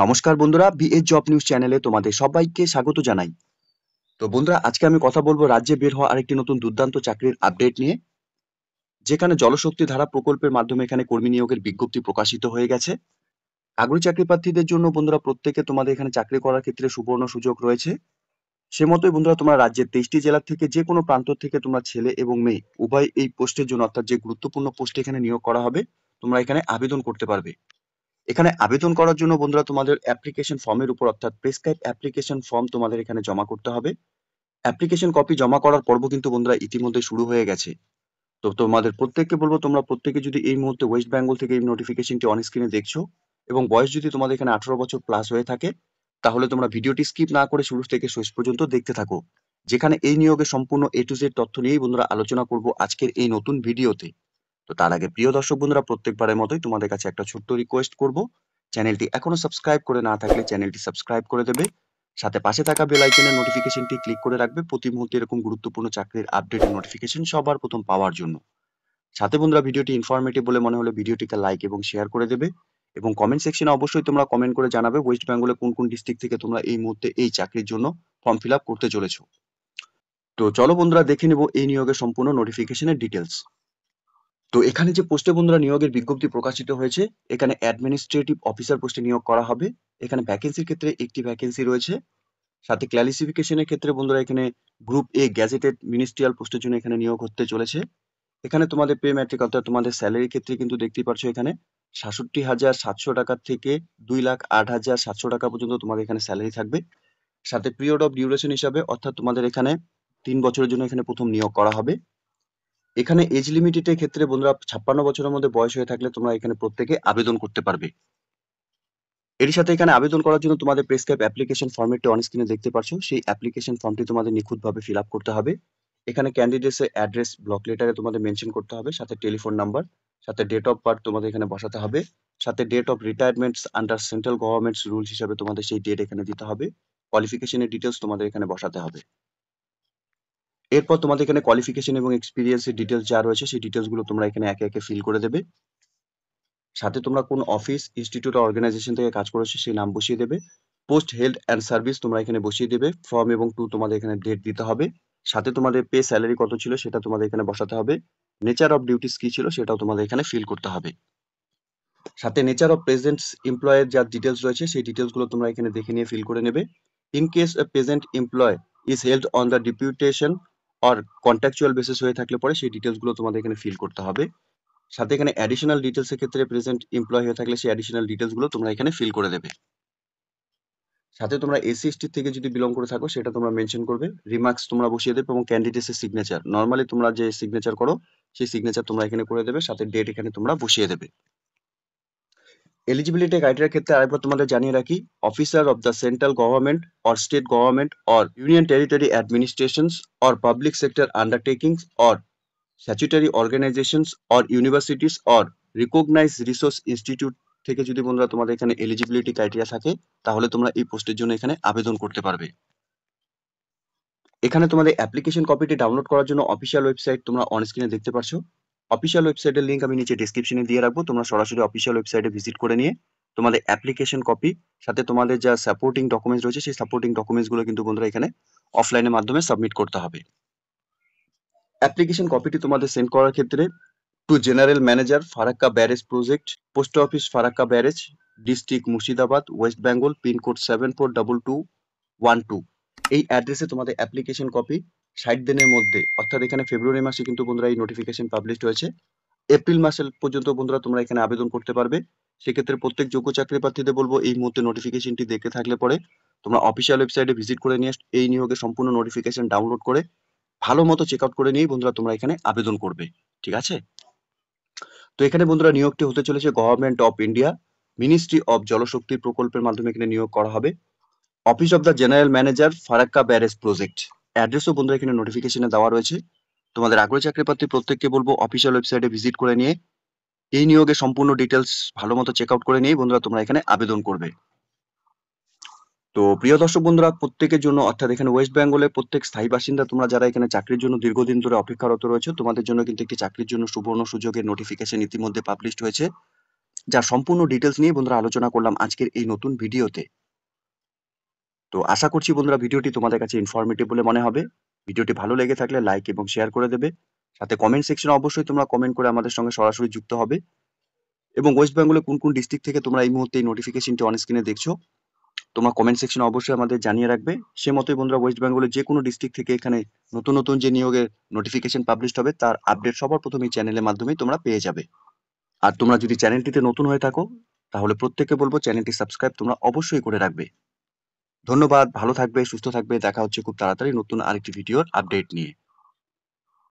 নমস্কার বন্ধুরা, BS job news চ্যানেলে তোমাদের সবাইকে স্বাগত জানাই। তো বন্ধুরা, আজকে আমি কথা বলবো রাজ্যে বের হওয়া আরেকটি নতুন দুর্দান্ত চাকরির আপডেট নিয়ে, যেখানে জলশক্তি ধারা প্রকল্পের মাধ্যমে এখানে কর্মী নিয়োগের বিজ্ঞপ্তি প্রকাশিত হয়ে গেছে। আগ্রহী চাকরি প্রার্থীদের জন্য বন্ধুরা প্রত্যেকে তোমাদের এখানে চাকরি করার ক্ষেত্রে সুবর্ণ সুযোগ রয়েছে। সে মতোই বন্ধুরা, তোমরা রাজ্যের 23টি জেলা থেকে যে কোনো প্রান্ত থেকে তোমরা ছেলে এবং মেয়ে উভয় এই পোস্টের জন্য, অর্থাৎ যে গুরুত্বপূর্ণ পোস্টে এখানে নিয়োগ করা হবে, তোমরা এখানে আবেদন করতে পারবে। এখানে আবেদন করার জন্য বন্ধুরা তোমাদের অ্যাপ্লিকেশন ফর্মের উপর, অর্থাৎ প্রেসক্রাইব অ্যাপ্লিকেশন ফর্ম তোমাদের এখানে জমা করতে হবে। অ্যাপ্লিকেশন কপি জমা করার পর্ব কিন্তু বন্ধুরা ইতিমধ্যে শুরু হয়ে গেছে। তো তোমাদের প্রত্যেককে বলবো, তোমরা প্রত্যেকে যদি এই মুহূর্তে ওয়েস্ট বেঙ্গল থেকে এই নোটিফিকেশনটি অন স্ক্রিনে দেখছো এবং বয়স যদি তোমাদের এখানে 18 বছর প্লাস হয়ে থাকে, তাহলে তোমরা ভিডিওটি স্কিপ না করে শুরু থেকে শেষ পর্যন্ত দেখতে থাকো, যেখানে এই নিয়োগে সম্পূর্ণ A to Z তথ্য নিয়েই বন্ধুরা আলোচনা করব আজকের এই নতুন ভিডিওতে। তো তার আগে প্রিয় দর্শক বন্ধুরা, প্রত্যেকবারের মতোই তোমাদের কাছে একটা ছোট্ট রিকোয়েস্ট করব, চ্যানেলটি এখনো সাবস্ক্রাইব করে না থাকলে চ্যানেলটি সাবস্ক্রাইব করে দেবে, সাথে পাশে থাকা বেল আইকনের নোটিফিকেশনটি ক্লিক করে রাখবে প্রতি মুহূর্তে এরকম গুরুত্বপূর্ণ চাকরির আপডেটের নোটিফিকেশন সবার প্রথম পাওয়ার জন্য। সাথে বন্ধুরা, ভিডিওটি ইনফরমেটিভ বলে মনে হলে ভিডিওটিকে লাইক এবং শেয়ার করে দেবে, এবং কমেন্ট সেকশনে অবশ্যই তোমরা কমেন্ট করে জানাবে ওয়েস্ট বেঙ্গলে কোন কোন ডিস্ট্রিক্ট থেকে তোমরা এই মুহূর্তে এই চাকরির জন্য ফর্ম ফিল আপ করতে চলেছো। তো চলো বন্ধুরা, দেখে নেব এই নিয়োগের সম্পূর্ণ নোটিফিকেশনের ডিটেলস। তো এখানে যে পোস্টে বন্ধুরা নিয়োগের বিজ্ঞপ্তি প্রকাশিত হয়েছে, এখানে অ্যাডমিনিস্ট্রেটিভ অফিসার পোস্টে নিয়োগ করা হবে। এখানে ভ্যাকেন্সির ক্ষেত্রে একটি ভ্যাকেন্সি রয়েছে। সাথে ক্লাসিফিকেশনের ক্ষেত্রে বন্ধুরা এখানে গ্রুপ এ গ্যাজেটেড মিনিস্ট্রিয়াল পোস্টের জন্য এখানে নিয়োগ হতে চলেছে। এখানে তোমাদের পে ম্যাট্রিক, অর্থাৎ তোমাদের স্যালারির ক্ষেত্রে কিন্তু দেখতেই পাচ্ছ এখানে ৬৭,৭০০ টাকা থেকে ২,০৮,৭০০ টাকা পর্যন্ত তোমাদের এখানে স্যালারি থাকবে। সাথে পিরিয়ড অফ ডিউরেশন হিসাবে, অর্থাৎ তোমাদের এখানে ৩ বছরের জন্য এখানে প্রথম নিয়োগ করা হবে। এখানে এজ লিমিটের ক্ষেত্রে বন্ধুরা ৫৬ বছরের মধ্যে বয়স হয়ে থাকলে তোমরা এখানে প্রত্যেকে আবেদন করতে পারবে। এর সাথে এখানে আবেদন করার জন্য তোমাদের প্রেসক্রাইব অ্যাপ্লিকেশন ফর্মেটটি অন স্ক্রিনে দেখতে পাচ্ছ, সেই অ্যাপ্লিকেশন ফর্মটি তোমাদের নিখুঁতভাবে ফিল আপ করতে হবে। এখানে ক্যান্ডিডেটসের অ্যাড্রেস ব্লক লেটারে তোমাদের মেনশন করতে হবে, সাথে টেলিফোন নাম্বার, সাথে ডেট অফ বার্থ তোমাদের এখানে বসাতে হবে, সাথে date of retirements under central governments rules হিসাবে তোমাদের সেই ডেট এখানে দিতে হবে। কোয়ালিফিকেশনের ডিটেলস তোমাদের এখানে বসাতে হবে। এরপর তোমাদের এখানে কোয়ালিফিকেশন এবং এক্সপিরিয়েন্সের ডিটেলস যা রয়েছে সেই ডিটেলস গুলো তোমরা এখানে একে একে ফিল করে দেবে। সাথে তোমরা কোন অফিস, ইনস্টিটিউট, অর্গানাইজেশন থেকে কাজ করেছো সেই নাম বসিয়ে দেবে। পোস্ট হেল্ড অ্যান্ড সার্ভিস তোমরা এখানে বসিয়ে দেবে। ফর্ম এবং টু তোমাদের এখানে ডেট দিতে হবে। সাথে তোমাদের পে স্যালারি কত ছিল সেটা তোমাদের এখানে বসাতে হবে। নেচার অফ ডিউটিস কি ছিল সেটাও তোমাদের এখানে ফিল করতে হবে। সাথে নেচার অফ প্রেজেন্ট এমপ্লয়ের যা ডিটেলস রয়েছে সেই ডিটেলস গুলো তোমরা এখানে দেখে নিয়ে ফিল করে নেবে। In case a present employ is held on the deputation or contractual basis হয়ে থাকলে পরে সেই ডিটেলস গুলো তোমাদের এখানে ফিল করতে হবে। সাথে এখানে অ্যাডিশনাল ডিটেলস এর ক্ষেত্রে প্রেজেন্ট এমপ্লয় হয়ে থাকলে সেই অ্যাডিশনাল ডিটেলস গুলো তোমরা এখানে ফিল করে দেবে। সাথে তোমরা এসসি এসটি থেকে যদি বিলং করে থাকো সেটা তোমরা মেনশন করবে। রিমার্কস তোমরা বসিয়ে দেবে এবং ক্যান্ডিডেটস এর সিগনেচার, নরমালি তোমরা যে সিগনেচার করো সেই সিগনেচার তোমরা এখানে করে দেবে, সাথে ডেট এখানে তোমরা বসিয়ে দেবে। এলিজিবিলিটি ক্রাইটেরিয়ার ক্ষেত্রে আরেকবার তোমাদের জানিয়ে রাখি, officer of the central government or state government or union territory administrations or public sector undertakings or statutory organisations or universities or recognised resource institute থেকে যদি বন্ধুরা তোমাদের এখানে এলিজিবিলিটি ক্রাইটেরিয়া থাকে, তাহলে তোমরা এই পোস্টের জন্য এখানে আবেদন করতে পারবে। এখানে তোমাদের অ্যাপ্লিকেশন কপিটি ডাউনলোড করার জন্য অফিসিয়াল ওয়েবসাইট তোমরা অন স্ক্রিনে দেখতে পাচ্ছ। অফিসিয়াল ওয়েবসাইটের লিংক আমি নিচে ডেসক্রিপশনে দিয়ে রাখবো, তোমরা সরাসরি অফিসিয়াল ওয়েবসাইটে ভিজিট করে নিয়ে তোমাদের অ্যাপ্লিকেশন কপি সাথে তোমাদের যা সাপোর্টিং ডকুমেন্টস রয়েছে সেই সাপোর্টিং ডকুমেন্টস গুলো কিন্তু বন্ধুরা এখানে অফলাইনের মাধ্যমে সাবমিট করতে হবে। অ্যাপ্লিকেশন কপিটি তোমাদের সেন্ড করার ক্ষেত্রে to general manager, Farakka barrage project, post office, Farakka barrage, district Murshidabad, West Bengal, pincode 742212, এই অ্যাড্রেসে তোমাদের অ্যাপ্লিকেশন কপি 60 দিনের মধ্যে, অর্থাৎ এখানে ফেব্রুয়ারি মাসে কিন্তু বন্ধুরা এই নোটিফিকেশন পাবলিশড হয়েছে, এপ্রিল মাসের পর্যন্ত বন্ধুরা তোমরা এখানে আবেদন করতে পারবে। সেক্ষেত্রে প্রত্যেক যোগ্য চাকরি প্রার্থীদের বলবো এই মুহূর্তে নোটিফিকেশনটি দেখতে থাকলে পরে তোমরা অফিসিয়াল ওয়েবসাইটে ভিজিট করে নিয়ে এই নিয়োগের সম্পূর্ণ নোটিফিকেশন ডাউনলোড করে ভালো মতো চেক আউট করে নিয়ে বন্ধুরা তোমরা এখানে আবেদন করবে, ঠিক আছে? তো এখানে বন্ধুরা নিয়োগটি হতে চলেছে government of India, ministry of জলশক্তি প্রকল্পের মাধ্যমে এখানে নিয়োগ করা হবে। Office of the general manager, Farakka barrage project, অ্যাড্রেসও বন্ধুরা এখানে নোটিফিকেশনে দেওয়া রয়েছে। তোমাদের আগ্রহী চাকরি প্রার্থী প্রত্যেককে বলবো অফিসিয়াল ওয়েবসাইটে ভিজিট করে নিয়ে এই নিয়োগের সম্পূর্ণ ডিটেলস ভালো মতো চেক আউট করে নিয়ে বন্ধুরা তোমরা এখানে আবেদন করবে। তো প্রিয় দর্শক বন্ধুরা, প্রত্যেকের জন্য, অর্থাৎ এখানে ওয়েস্ট বেঙ্গলের প্রত্যেক স্থায়ী বাসিন্দা তোমরা যারা এখানে চাকরির জন্য দীর্ঘদিন ধরে অপেক্ষারত রয়েছে, তোমাদের জন্য কিন্তু একটি চাকরির জন্য সুবর্ণ সুযোগের নোটিফিকেশন ইতিমধ্যে পাবলিশড হয়েছে। যার সম্পূর্ণ ডিটেলস নিয়ে বন্ধুরা আলোচনা করলাম আজকের এই নতুন ভিডিওতে। তো আশা করছি বন্ধুরা ভিডিওটি তোমাদের কাছে ইনফরমেটিভ বলে মনে হবে। ভিডিওটি ভালো লেগে থাকলে লাইক এবং শেয়ার করে দেবে। সাথে কমেন্ট সেকশনে অবশ্যই তোমরা কমেন্ট করে আমাদের সঙ্গে সরাসরি যুক্ত হবে। এবং ওয়েস্ট বেঙ্গলে কোন কোন ডিস্ট্রিক্ট থেকে তোমরা এই মুহূর্তে এই নোটিফিকেশনটি অন স্ক্রিনে দেখছো, তোমরা কমেন্ট সেকশনে অবশ্যই আমাদের জানিয়ে রাখবে। সে মতোই বন্ধুরা ওয়েস্ট বেঙ্গলের যে কোনো ডিস্ট্রিক্ট থেকে এখানে নতুন নতুন যে নিয়োগের নোটিফিকেশন পাবলিশ হবে তার আপডেট সবার প্রথম এই চ্যানেলের মাধ্যমেই তোমরা পেয়ে যাবে। আর তোমরা যদি চ্যানেলটিতে নতুন হয়ে থাকো তাহলে প্রত্যেককে বলবো চ্যানেলটি সাবস্ক্রাইব তোমরা অবশ্যই করে রাখবে। ধন্যবাদ, ভালো থাকবে, সুস্থ থাকবে। দেখা হচ্ছে খুব তাড়াতাড়ি নতুন আরেকটি ভিডিওর আপডেট নিয়ে।